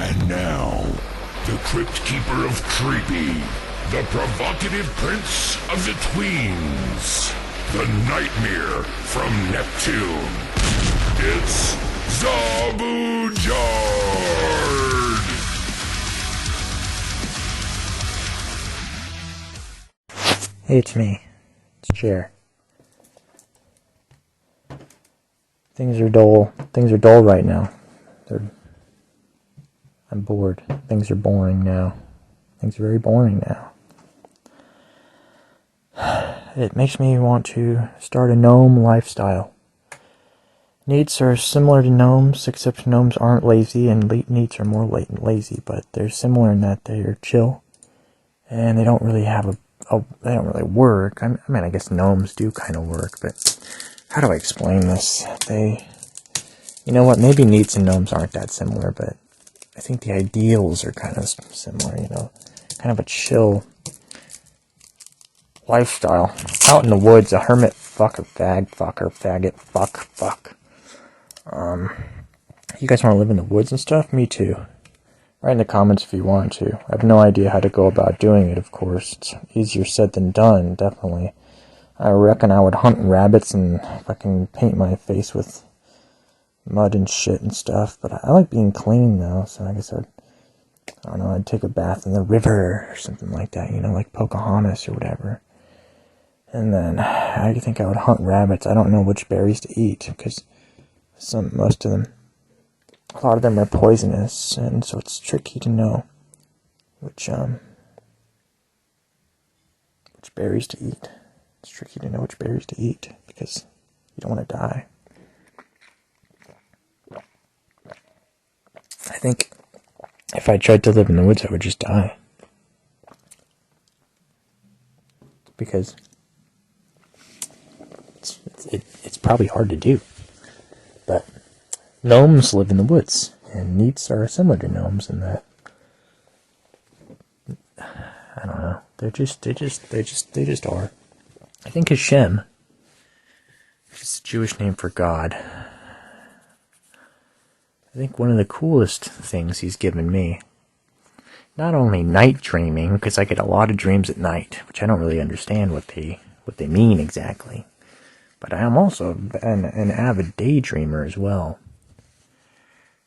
And now, the Crypt Keeper of Creepy, the provocative prince of the tweens, the nightmare from Neptune. It's Zabujard! Hey, it's me. It's Jer. Things are dull. Things are dull right now. I'm bored. Things are boring now. Things are very boring now. It makes me want to start a gnome lifestyle. Neets are similar to gnomes, except gnomes aren't lazy, and neets are more lazy, but they're similar in that they're chill, and they don't really have they don't really work. I mean, I guess gnomes do kind of work, but how do I explain this? You know what, maybe neets and gnomes aren't that similar, but I think the ideals are kind of similar, kind of a chill lifestyle. Out in the woods, a hermit fucker, faggot, fuck. You guys want to live in the woods and stuff? Me too. Write in the comments if you want to. I have no idea how to go about doing it, of course. It's easier said than done, definitely. I reckon I would hunt rabbits and fucking paint my face with mud and shit and stuff, but I like being clean though, so I guess I'd take a bath in the river or something like that, like Pocahontas or whatever. And then I think I would hunt rabbits. I don't know which berries to eat, because a lot of them are poisonous, and so it's tricky to know which berries to eat. It's tricky to know which berries to eat, because you don't want to die. I think if I tried to live in the woods, I would just die. Because it's probably hard to do. But gnomes live in the woods, and neets are similar to gnomes in that, I don't know, they just are. I think Hashem, which is a Jewish name for God, I think one of the coolest things he's given me, not only night dreaming, because I get a lot of dreams at night, which I don't really understand what they mean exactly, but I am also an avid daydreamer as well.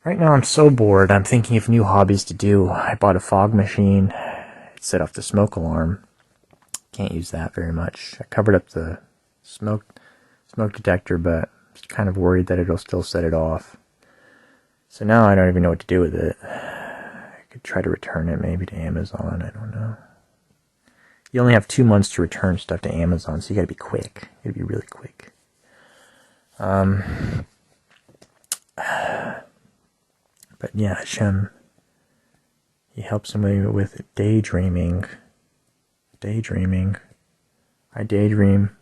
Right now I'm so bored, I'm thinking of new hobbies to do. I bought a fog machine. It set off the smoke alarm. Can't use that very much. I covered up the smoke detector, but I'm kind of worried that it'll still set it off. So now I don't even know what to do with it. I could try to return it maybe to Amazon, I don't know. You only have 2 months to return stuff to Amazon, so you gotta be quick. You gotta be really quick. But yeah, Hashem, he helps me with daydreaming. I daydream.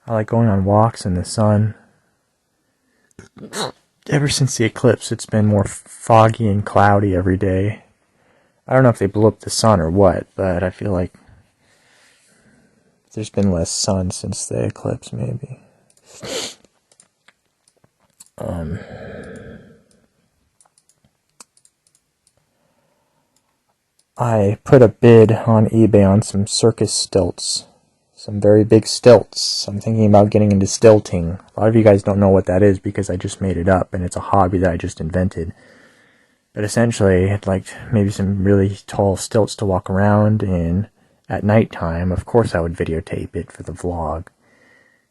I like going on walks in the sun. Ever since the eclipse, it's been more foggy and cloudy every day. I don't know if they blew up the sun or what, but I feel like there's been less sun since the eclipse, maybe. I put a bid on eBay on some circus stilts. Some very big stilts. I'm thinking about getting into stilting. A lot of you guys don't know what that is because I just made it up, and it's a hobby that I just invented. But essentially, I'd like maybe some really tall stilts to walk around in at nighttime. Of course, I would videotape it for the vlog.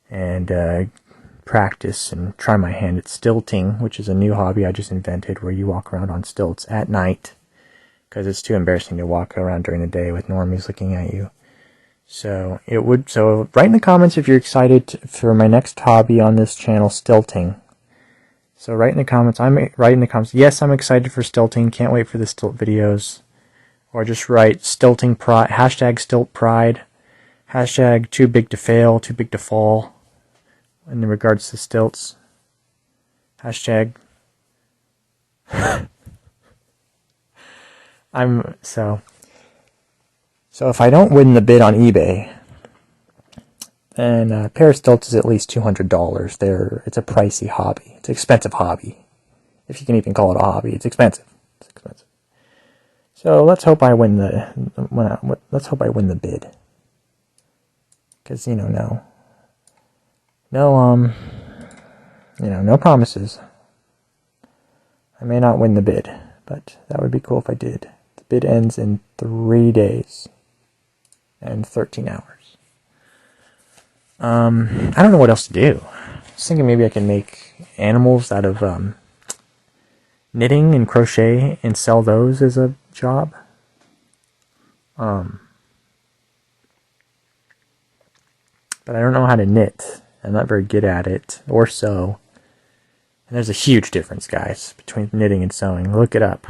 And practice and try my hand at stilting, which is a new hobby I just invented, where you walk around on stilts at night. Because it's too embarrassing to walk around during the day with normies looking at you. So write in the comments if you're excited for my next hobby on this channel, stilting. So write in the comments, yes, I'm excited for stilting, can't wait for the stilt videos. Or just write stilting pride, hashtag stilt pride, hashtag too big to fail, too big to fall, in regards to stilts. Hashtag So if I don't win the bid on eBay, then a pair of stilts is at least $200. It's a pricey hobby. It's an expensive hobby. If you can even call it a hobby. It's expensive. It's expensive. So let's hope I win let's hope I win the bid. Because, no, no promises. I may not win the bid, but that would be cool if I did. The bid ends in 3 days and 13 hours. I don't know what else to do. I was thinking maybe I can make animals out of knitting and crochet and sell those as a job. But I don't know how to knit. I'm not very good at it, or sew. And there's a huge difference, guys, between knitting and sewing. Look it up.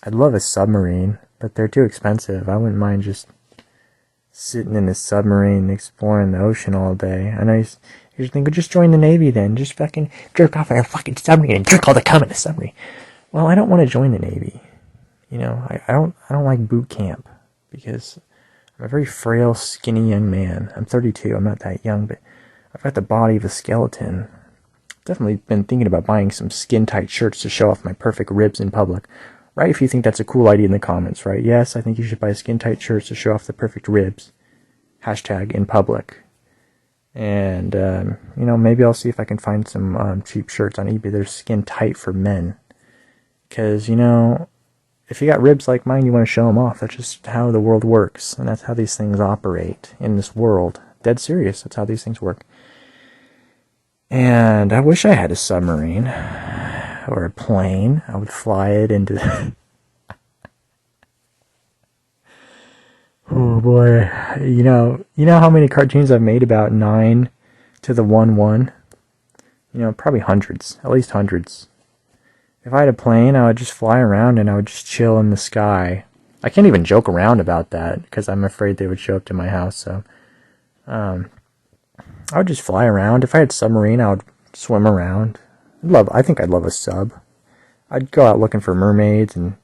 I'd love a submarine, but they're too expensive. I wouldn't mind just sitting in a submarine exploring the ocean all day. I know you're thinking, just join the Navy then. Just fucking jerk off in a fucking submarine and drink all the cum in the submarine. Well, I don't want to join the Navy. I don't like boot camp because I'm a very frail, skinny young man. I'm 32. I'm not that young, but I've got the body of a skeleton. Definitely been thinking about buying some skin-tight shirts to show off my perfect ribs in public. Right, if you think that's a cool idea in the comments, right? Yes, I think you should buy skin-tight shirts to show off the perfect ribs. Hashtag in public. And, maybe I'll see if I can find some cheap shirts on eBay. They're skin-tight for men. Because, if you got ribs like mine, you want to show them off. That's just how the world works. And that's how these things operate in this world. Dead serious. That's how these things work. And I wish I had a submarine. Or a plane. I would fly it into... Oh boy. You know how many cartoons I've made about 9 to the 1-1? Probably hundreds. At least hundreds. If I had a plane, I would just fly around and I would just chill in the sky. I can't even joke around about that because I'm afraid they would show up to my house. So, I would just fly around. If I had a submarine, I would swim around. I think I'd love a sub. I'd go out looking for mermaids and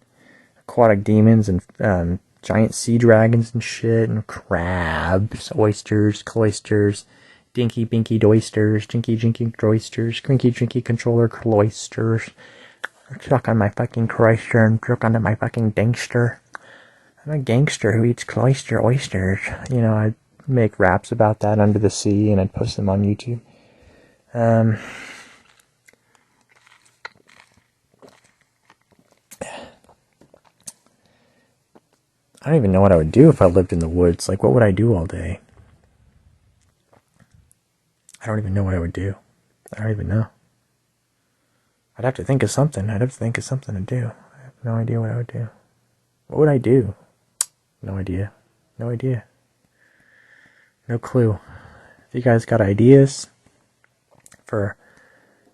aquatic demons and giant sea dragons and shit and crabs, oysters, cloisters, dinky binky doysters, jinky jinky doysters, crinky drinky controller cloisters. Suck on my fucking cloister and jerk onto my fucking gangster. I'm a gangster who eats cloister oysters. I'd make raps about that under the sea and I'd post them on YouTube. I don't even know what I would do if I lived in the woods. Like, what would I do all day? I don't even know what I would do. I don't even know. I'd have to think of something. I'd have to think of something to do. I have no idea what I would do. What would I do? No idea. No idea. No clue. If you guys got ideas for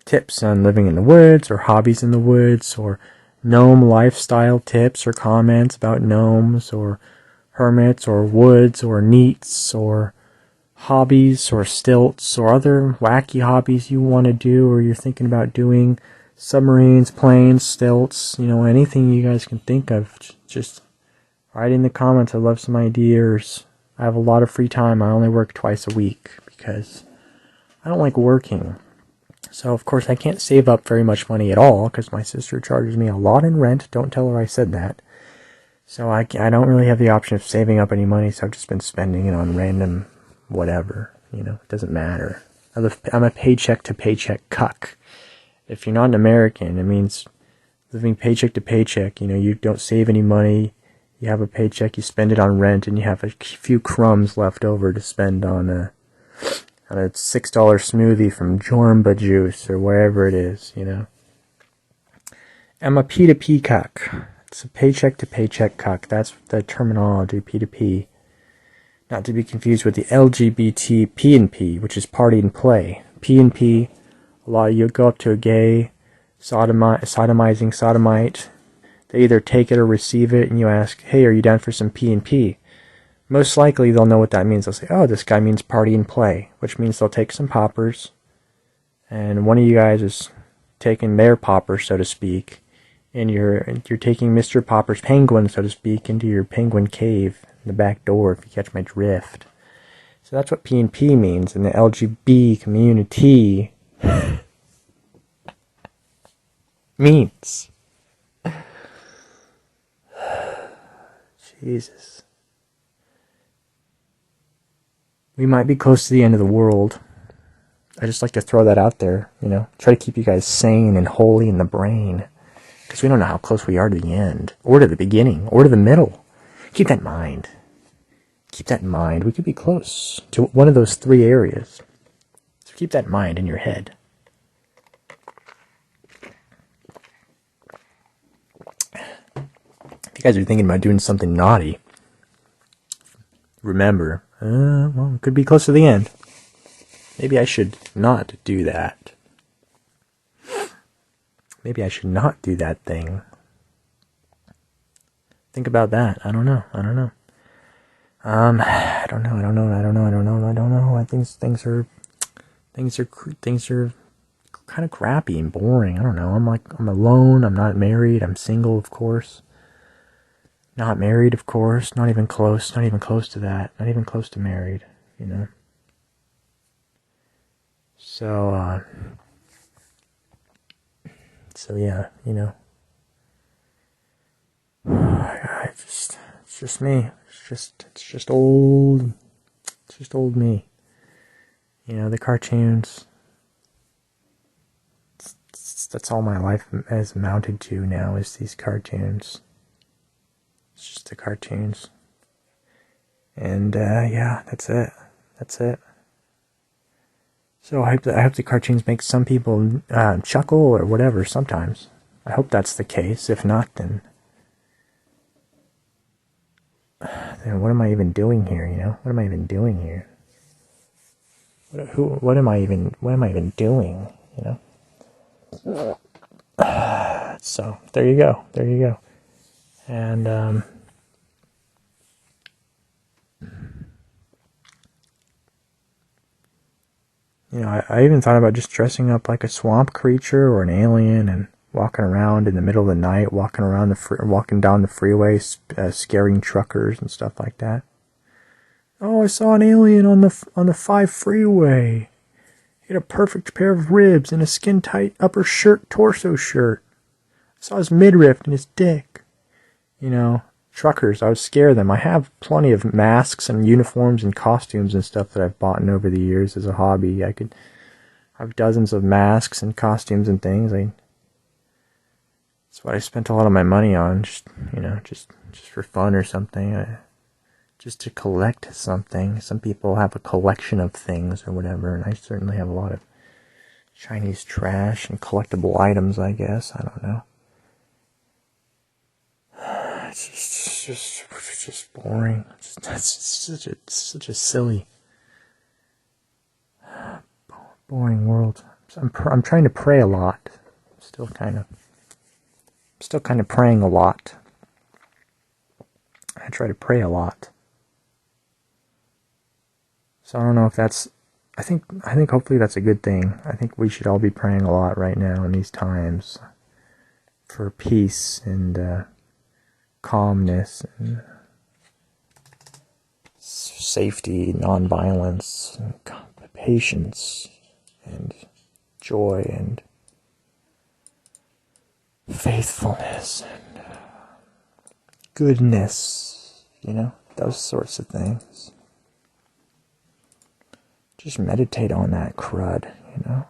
tips on living in the woods or hobbies in the woods or gnome lifestyle tips or comments about gnomes or hermits or woods or neets or hobbies or stilts or other wacky hobbies you want to do or you're thinking about doing, submarines, planes, stilts, anything you guys can think of, just write in the comments. I'd love some ideas. I have a lot of free time. I only work twice a week because I don't like working. So, of course, I can't save up very much money at all because my sister charges me a lot in rent. Don't tell her I said that. So I don't really have the option of saving up any money, so I've just been spending it on random whatever. It doesn't matter. I'm a paycheck to paycheck cuck. If you're not an American, it means living paycheck to paycheck. You don't save any money. You have a paycheck, you spend it on rent, and you have a few crumbs left over to spend on a $6 smoothie from Jormba Juice or wherever it is, I'm a P2P cuck. It's a paycheck to paycheck cuck. That's the terminology, P2P. Not to be confused with the LGBT P&P, which is party and play. P&P, you go up to a gay, sodomizing sodomite. They either take it or receive it, and you ask, hey, are you down for some P&P? Most likely they'll know what that means. They'll say, oh, this guy means party and play, which means they'll take some poppers, and one of you guys is taking their popper, so to speak, and you're taking Mr. Popper's penguin, so to speak, into your penguin cave in the back door, if you catch my drift. So that's what P and P means in the LGB community. Means. Jesus. We might be close to the end of the world. I just like to throw that out there, you know. Try to keep you guys sane and holy in the brain. Because we don't know how close we are to the end. Or to the beginning. Or to the middle. Keep that in mind. Keep that in mind. We could be close to one of those 3 areas. So keep that in mind in your head. If you guys are thinking about doing something naughty, remember, well, it could be close to the end. Maybe I should not do that. Maybe I should not do that thing. Think about that. I don't know. I don't know. I don't know. Things are kind of crappy and boring. I don't know. I'm alone. I'm not married. I'm single, of course. Not married, of course. Not even close to that. Not even close to married, you know. So yeah, you know. It's just me. It's just old me. You know, the cartoons. That's all my life has amounted to now, is these cartoons. It's just the cartoons. And yeah, that's it. So I hope the cartoons make some people chuckle or whatever sometimes. I hope that's the case. If not, then what am I even doing here, you know? What am I even doing here? What am I even doing, you know? So, there you go. And you know, I even thought about just dressing up like a swamp creature or an alien and walking around in the middle of the night, walking down the freeway, scaring truckers and stuff like that. Oh, I saw an alien on the 5 freeway. He had a perfect pair of ribs and a skin-tight upper torso shirt. I saw his midriff and his dick. You know, truckers, I would scare them. I have plenty of masks and uniforms and costumes and stuff that I've bought over the years as a hobby. I have dozens of masks and costumes and things. That's what I spent a lot of my money on, just for fun or something. Just to collect something. Some people have a collection of things or whatever, and I certainly have a lot of Chinese trash and collectible items, I guess. I don't know. It's just boring. It's such a silly, boring world. I'm trying to pray a lot. Still kind of praying a lot. I try to pray a lot. So I don't know if that's. I think hopefully that's a good thing. I think we should all be praying a lot right now in these times for peace and calmness and safety, nonviolence, and patience, and joy, and faithfulness, and goodness, you know, those sorts of things. Just meditate on that crud, you know?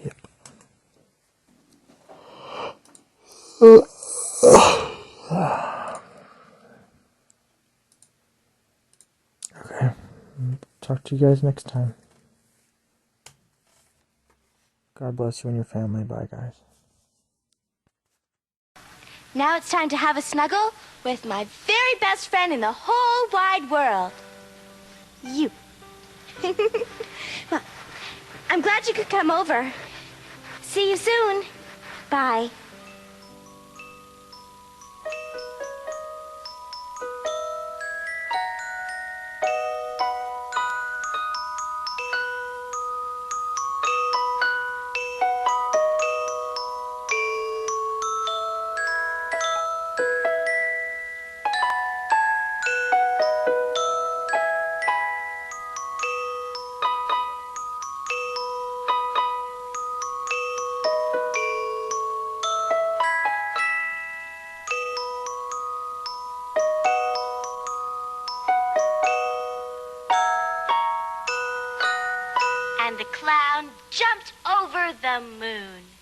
Yep. Okay. Talk to you guys next time. God bless you and your family. Bye, guys. Now it's time to have a snuggle with my very best friend in the whole wide world. You. Well, I'm glad you could come over. See you soon. Bye. clown jumped over the moon.